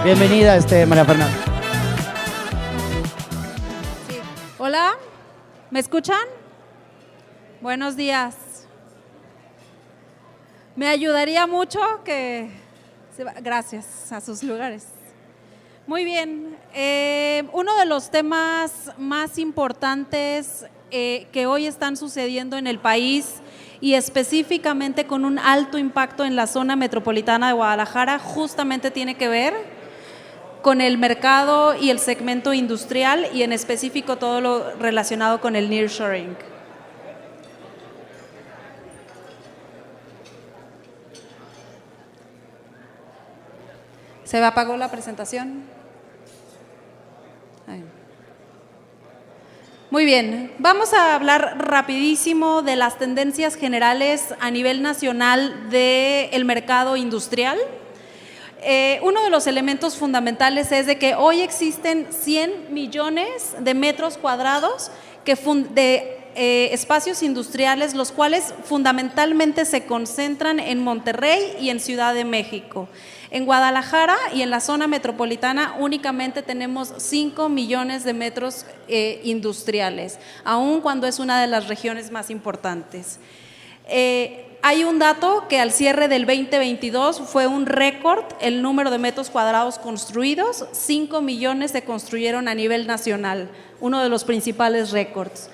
Bienvenida, María Fernanda. Sí. Hola, ¿me escuchan? Buenos días. Me ayudaría mucho que... Gracias, a sus lugares. Muy bien. Uno de los temas más importantes que hoy están sucediendo en el país y específicamente con un alto impacto en la zona metropolitana de Guadalajara justamente tiene que ver con el mercado y el segmento industrial y en específico todo lo relacionado con el nearshoring. ¿Se me apagó la presentación? Muy bien, vamos a hablar rapidísimo de las tendencias generales a nivel nacional del mercado industrial. Uno de los elementos fundamentales es de que hoy existen 100 millones de metros cuadrados de espacios industriales, los cuales fundamentalmente se concentran en Monterrey y en Ciudad de México. En Guadalajara y en la zona metropolitana únicamente tenemos 5 millones de metros industriales, aun cuando es una de las regiones más importantes. Hay un dato que al cierre del 2022 fue un récord, el número de metros cuadrados construidos, 5 millones se construyeron a nivel nacional, uno de los principales récords.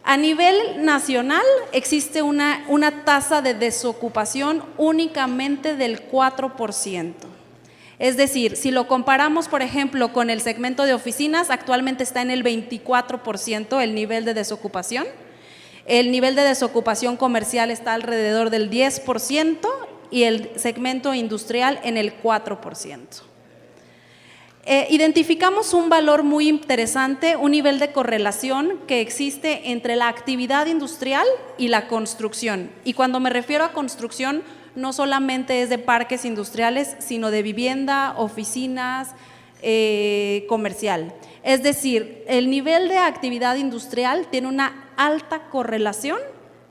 A nivel nacional existe una tasa de desocupación únicamente del 4%. Es decir, si lo comparamos, por ejemplo, con el segmento de oficinas, actualmente está en el 24% el nivel de desocupación. El nivel de desocupación comercial está alrededor del 10% y el segmento industrial en el 4%. Identificamos un valor muy interesante, un nivel de correlación que existe entre la actividad industrial y la construcción. Y cuando me refiero a construcción, no solamente es de parques industriales, sino de vivienda, oficinas, comercial. Es decir, el nivel de actividad industrial tiene una alta correlación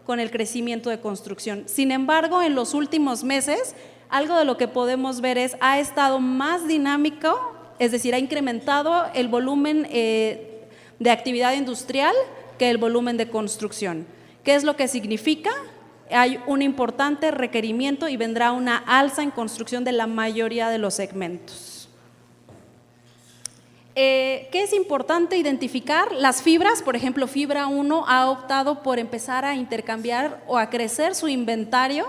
con el crecimiento de construcción. Sin embargo, en los últimos meses, algo de lo que podemos ver ha estado más dinámico, es decir, ha incrementado el volumen de actividad industrial que el volumen de construcción. ¿Qué es lo que significa? Hay un importante requerimiento y vendrá una alza en construcción de la mayoría de los segmentos. ¿Qué es importante identificar? Las fibras, por ejemplo, Fibra 1 ha optado por empezar a intercambiar o a crecer su inventario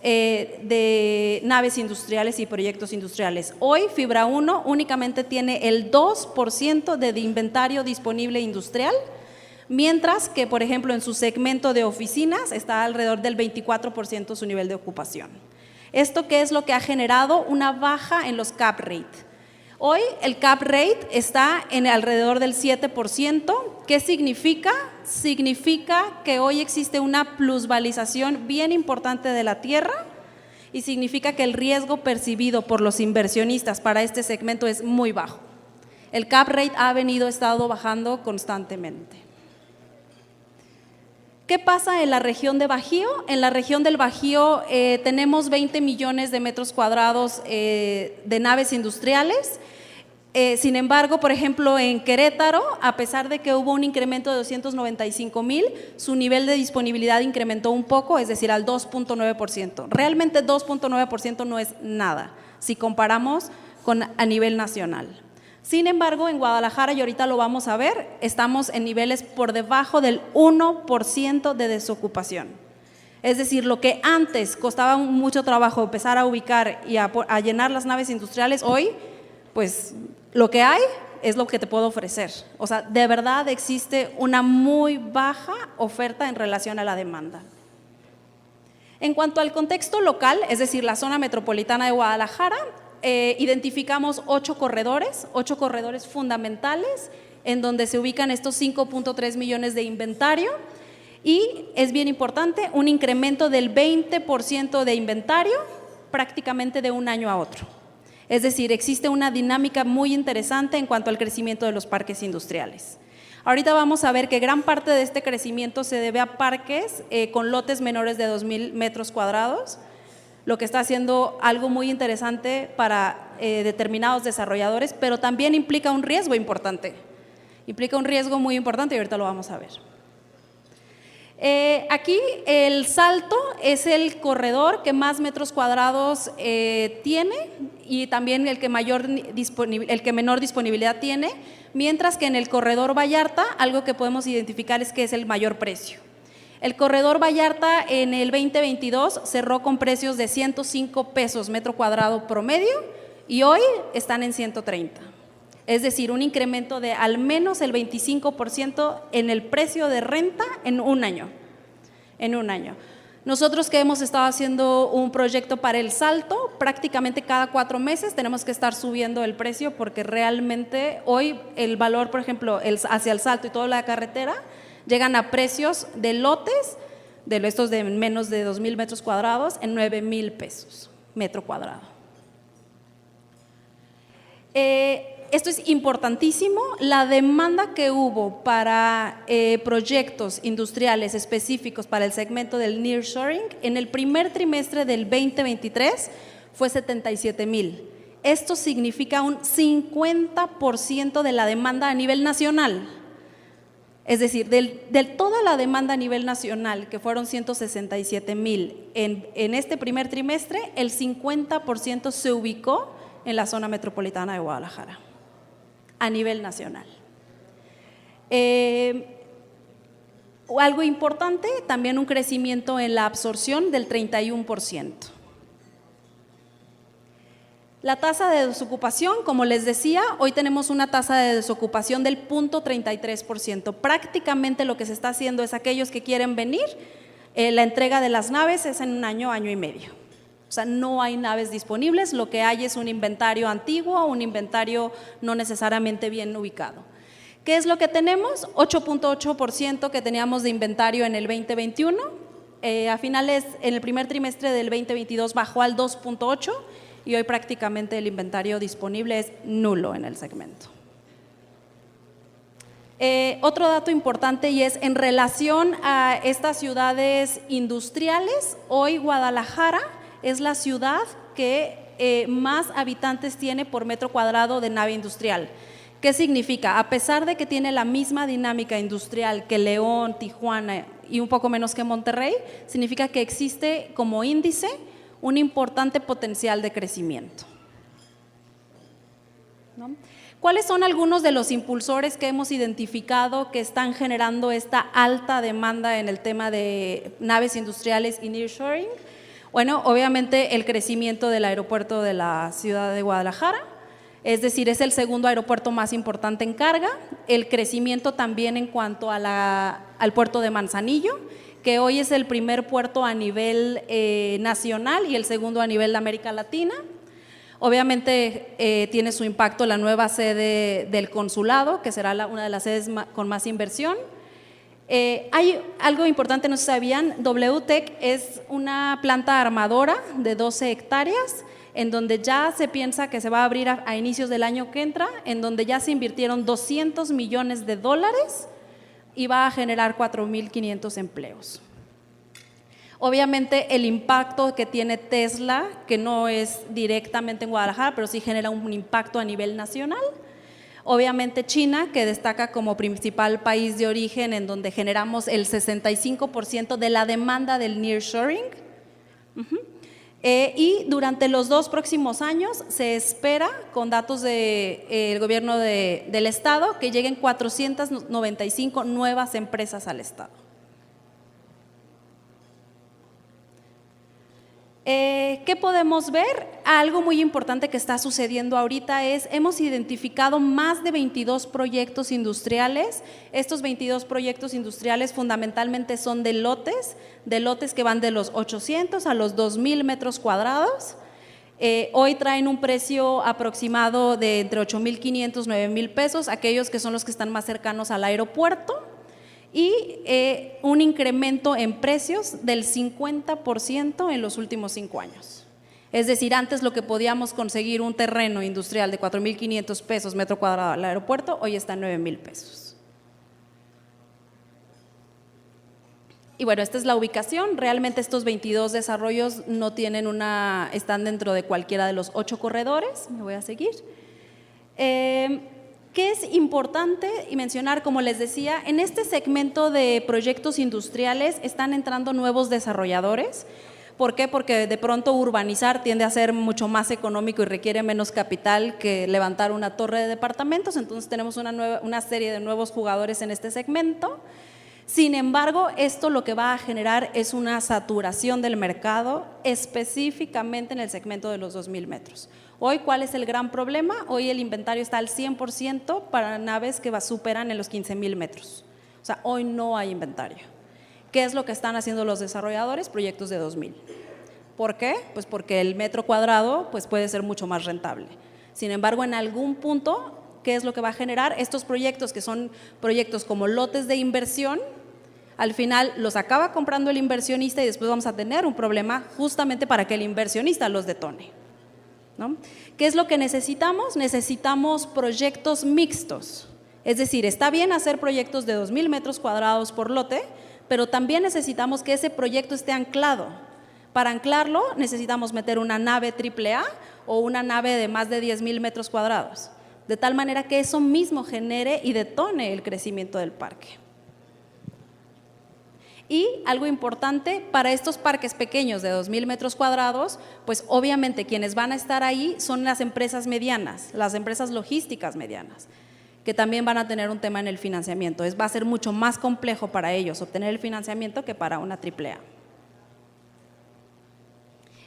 de naves industriales y proyectos industriales. Hoy Fibra 1 únicamente tiene el 2% de inventario disponible industrial, mientras que, por ejemplo, en su segmento de oficinas está alrededor del 24% su nivel de ocupación. ¿Esto qué es lo que ha generado? Una baja en los cap rate. Hoy el cap rate está en alrededor del 7%. ¿Qué significa? Significa que hoy existe una plusvalización bien importante de la tierra y significa que el riesgo percibido por los inversionistas para este segmento es muy bajo. El cap rate ha estado bajando constantemente. ¿Qué pasa en la región de Bajío? En la región del Bajío tenemos 20 millones de metros cuadrados de naves industriales. Sin embargo, por ejemplo, en Querétaro, a pesar de que hubo un incremento de 295,000, su nivel de disponibilidad incrementó un poco, es decir, al 2.9%. Realmente 2.9% no es nada si comparamos a nivel nacional. Sin embargo, en Guadalajara, y ahorita lo vamos a ver, estamos en niveles por debajo del 1% de desocupación. Es decir, lo que antes costaba mucho trabajo empezar a ubicar y a llenar las naves industriales, hoy, pues lo que hay es lo que te puedo ofrecer. O sea, de verdad existe una muy baja oferta en relación a la demanda. En cuanto al contexto local, es decir, la zona metropolitana de Guadalajara, identificamos 8 corredores fundamentales en donde se ubican estos 5.3 millones de inventario y es bien importante, un incremento del 20% de inventario prácticamente de un año a otro. Es decir, existe una dinámica muy interesante en cuanto al crecimiento de los parques industriales. Ahorita vamos a ver que gran parte de este crecimiento se debe a parques con lotes menores de 2,000 metros cuadrados. lo que está haciendo algo muy interesante para determinados desarrolladores, pero también implica un riesgo importante. Implica un riesgo muy importante y ahorita lo vamos a ver. Aquí el Salto es el corredor que más metros cuadrados tiene y también el que menor disponibilidad tiene, mientras que en el corredor Vallarta algo que podemos identificar es que es el mayor precio. El corredor Vallarta en el 2022 cerró con precios de 105 pesos metro cuadrado promedio y hoy están en 130. Es decir, un incremento de al menos el 25% en el precio de renta en un año. Nosotros que hemos estado haciendo un proyecto para el Salto, prácticamente cada 4 meses tenemos que estar subiendo el precio porque realmente hoy el valor, por ejemplo, hacia el Salto y toda la carretera, llegan a precios de lotes, de estos de menos de 2,000 metros cuadrados, en 9,000 pesos metro cuadrado. Esto es importantísimo, la demanda que hubo para proyectos industriales específicos para el segmento del nearshoring en el primer trimestre del 2023 fue 77,000. Esto significa un 50% de la demanda a nivel nacional. Es decir, de toda la demanda a nivel nacional, que fueron 167,000 en este primer trimestre, el 50% se ubicó en la zona metropolitana de Guadalajara, a nivel nacional. Algo importante, también un crecimiento en la absorción del 31%. La tasa de desocupación, como les decía, hoy tenemos una tasa de desocupación del 0.33%. Prácticamente lo que se está haciendo es aquellos que quieren venir, la entrega de las naves es en un año, año y medio. O sea, no hay naves disponibles, lo que hay es un inventario antiguo, un inventario no necesariamente bien ubicado. ¿Qué es lo que tenemos? 8.8% que teníamos de inventario en el 2021, a finales, en el primer trimestre del 2022 bajó al 2.8% y hoy prácticamente el inventario disponible es nulo en el segmento. Otro dato importante y es en relación a estas ciudades industriales, hoy Guadalajara es la ciudad que más habitantes tiene por metro cuadrado de nave industrial. ¿Qué significa? A pesar de que tiene la misma dinámica industrial que León, Tijuana y un poco menos que Monterrey, significa que existe como índice un importante potencial de crecimiento, ¿no? ¿Cuáles son algunos de los impulsores que hemos identificado que están generando esta alta demanda en el tema de naves industriales y nearshoring? Bueno, obviamente el crecimiento del aeropuerto de la ciudad de Guadalajara, es decir, es el segundo aeropuerto más importante en carga, el crecimiento también en cuanto a al puerto de Manzanillo, que hoy es el primer puerto a nivel nacional y el segundo a nivel de América Latina. Obviamente tiene su impacto la nueva sede del consulado, que será una de las sedes con más inversión. Hay algo importante, no se sabían, WTEC es una planta armadora de 12 hectáreas, en donde ya se piensa que se va a abrir a inicios del año que entra, en donde ya se invirtieron $200 millones y va a generar 4,500 empleos. Obviamente el impacto que tiene Tesla, que no es directamente en Guadalajara, pero sí genera un impacto a nivel nacional. Obviamente China, que destaca como principal país de origen en donde generamos el 65% de la demanda del nearshoring. Y durante los 2 próximos años se espera, con datos del gobierno del estado, que lleguen 495 nuevas empresas al estado. ¿Qué podemos ver? Algo muy importante que está sucediendo ahorita es, hemos identificado más de 22 proyectos industriales. Estos 22 proyectos industriales fundamentalmente son de lotes que van de los 800 a los 2,000 metros cuadrados. Hoy traen un precio aproximado de entre 8,500 y 9,000 pesos, aquellos que son los que están más cercanos al aeropuerto. Y un incremento en precios del 50% en los últimos 5 años. Es decir, antes lo que podíamos conseguir un terreno industrial de 4,500 pesos metro cuadrado al aeropuerto, hoy está en 9,000 pesos. Y bueno, esta es la ubicación. Realmente estos 22 desarrollos no tienen están dentro de cualquiera de los 8 corredores. Me voy a seguir. ¿Qué es importante mencionar? Como les decía, en este segmento de proyectos industriales están entrando nuevos desarrolladores. ¿Por qué? Porque de pronto urbanizar tiende a ser mucho más económico y requiere menos capital que levantar una torre de departamentos. Entonces tenemos una serie de nuevos jugadores en este segmento. Sin embargo, esto lo que va a generar es una saturación del mercado, específicamente en el segmento de los 2,000 metros. Hoy, ¿cuál es el gran problema? Hoy el inventario está al 100% para naves que superan en los 15,000 metros. O sea, hoy no hay inventario. ¿Qué es lo que están haciendo los desarrolladores? Proyectos de 2,000. ¿Por qué? Pues porque el metro cuadrado pues puede ser mucho más rentable. Sin embargo, en algún punto, ¿qué es lo que va a generar? Estos proyectos, que son proyectos como lotes de inversión, al final los acaba comprando el inversionista y después vamos a tener un problema justamente para que el inversionista los detone, ¿no? ¿Qué es lo que necesitamos? Necesitamos proyectos mixtos. Es decir, está bien hacer proyectos de 2,000 metros cuadrados por lote, pero también necesitamos que ese proyecto esté anclado. Para anclarlo necesitamos meter una nave AAA o una nave de más de 10,000 metros cuadrados, de tal manera que eso mismo genere y detone el crecimiento del parque. Y algo importante, para estos parques pequeños de 2,000 metros cuadrados, pues obviamente quienes van a estar ahí son las empresas medianas, las empresas logísticas medianas, que también van a tener un tema en el financiamiento. Va a ser mucho más complejo para ellos obtener el financiamiento que para una AAA.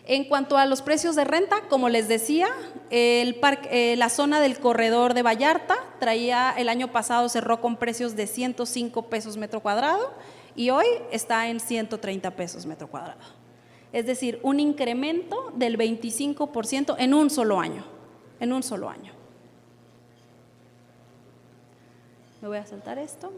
En cuanto a los precios de renta, como les decía, la zona del corredor de Vallarta el año pasado cerró con precios de 105 pesos metro cuadrado y hoy está en 130 pesos metro cuadrado. Es decir, un incremento del 25% en un solo año. En un solo año. Me voy a saltar esto.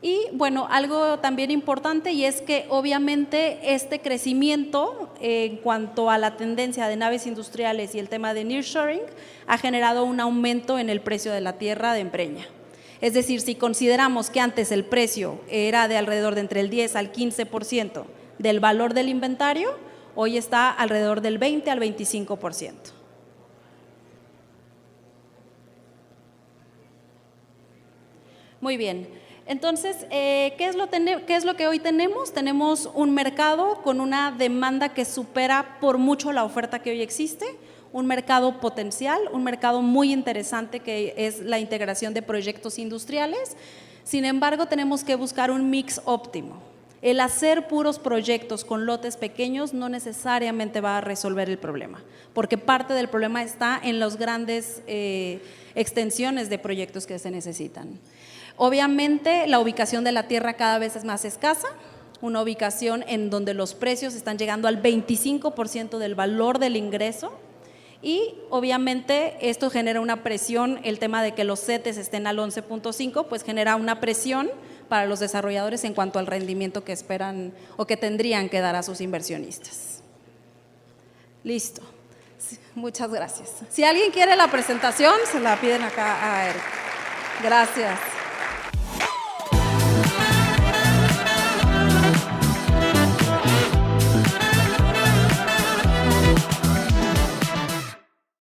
Y bueno, algo también importante, y es que obviamente este crecimiento en cuanto a la tendencia de naves industriales y el tema de nearshoring ha generado un aumento en el precio de la tierra de empreña. Es decir, si consideramos que antes el precio era de alrededor de entre el 10 al 15% del valor del inventario, hoy está alrededor del 20 al 25%. Muy bien. Entonces, ¿qué es lo que hoy tenemos? Tenemos un mercado con una demanda que supera por mucho la oferta que hoy existe, un mercado potencial, un mercado muy interesante que es la integración de proyectos industriales. Sin embargo, tenemos que buscar un mix óptimo. El hacer puros proyectos con lotes pequeños no necesariamente va a resolver el problema, porque parte del problema está en las grandes extensiones de proyectos que se necesitan. Obviamente, la ubicación de la tierra cada vez es más escasa, una ubicación en donde los precios están llegando al 25% del valor del ingreso y obviamente esto genera una presión, el tema de que los CETES estén al 11.5 pues genera una presión para los desarrolladores en cuanto al rendimiento que esperan o que tendrían que dar a sus inversionistas. Listo. Muchas gracias. Si alguien quiere la presentación, se la piden acá a Eric. Gracias.